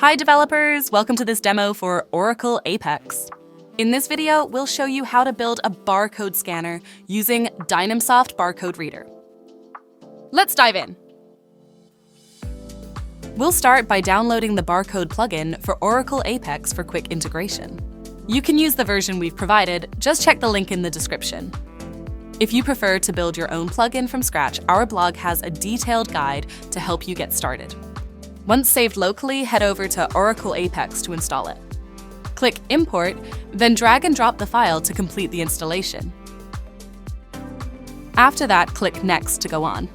Hi developers, welcome to this demo for Oracle Apex. In this video, we'll show you how to build a barcode scanner using Dynamsoft Barcode Reader. Let's dive in. We'll start by downloading the barcode plugin for Oracle Apex for quick integration. You can use the version we've provided, just check the link in the description. If you prefer to build your own plugin from scratch, our blog has a detailed guide to help you get started. Once saved locally, head over to Oracle Apex to install it. Click Import, then drag and drop the file to complete the installation. After that, click Next to go on.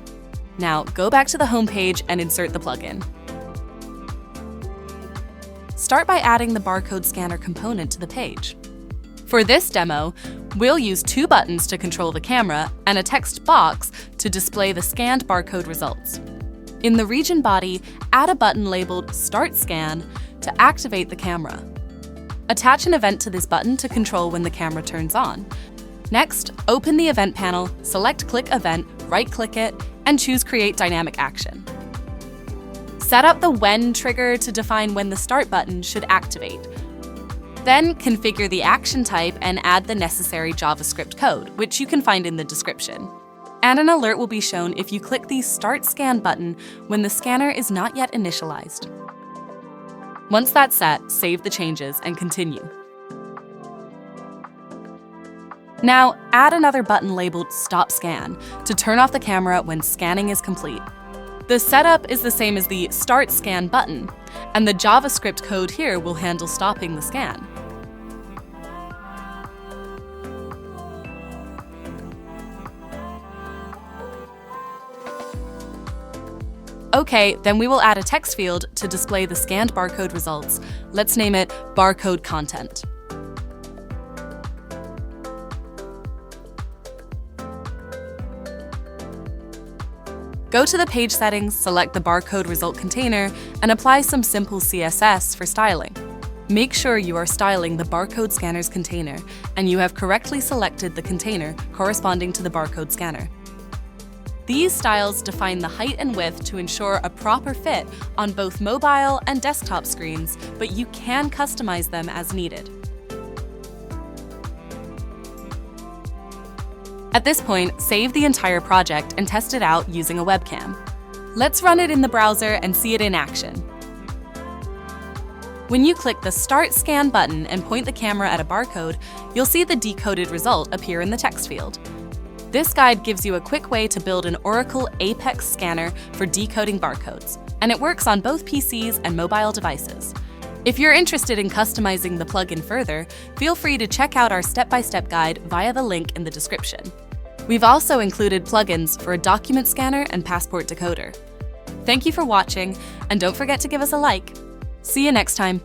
Now, go back to the home page and insert the plugin. Start by adding the barcode scanner component to the page. For this demo, we'll use two buttons to control the camera and a text box to display the scanned barcode results. In the region body, add a button labeled Start Scan to activate the camera. Attach an event to this button to control when the camera turns on. Next, open the event panel, select Click Event, right-click it, and choose Create Dynamic Action. Set up the When trigger to define when the Start button should activate. Then configure the action type and add the necessary JavaScript code, which you can find in the description. And an alert will be shown if you click the Start Scan button when the scanner is not yet initialized. Once that's set, save the changes and continue. Now, add another button labeled Stop Scan to turn off the camera when scanning is complete. The setup is the same as the Start Scan button, and the JavaScript code here will handle stopping the scan. Okay, then we will add a text field to display the scanned barcode results. Let's name it Barcode Content. Go to the page settings, select the barcode result container, and apply some simple CSS for styling. Make sure you are styling the barcode scanner's container and you have correctly selected the container corresponding to the barcode scanner. These styles define the height and width to ensure a proper fit on both mobile and desktop screens, but you can customize them as needed. At this point, save the entire project and test it out using a webcam. Let's run it in the browser and see it in action. When you click the Start Scan button and point the camera at a barcode, you'll see the decoded result appear in the text field. This guide gives you a quick way to build an Oracle Apex scanner for decoding barcodes, and it works on both PCs and mobile devices. If you're interested in customizing the plugin further, feel free to check out our step-by-step guide via the link in the description. We've also included plugins for a document scanner and passport decoder. Thank you for watching, and don't forget to give us a like. See you next time.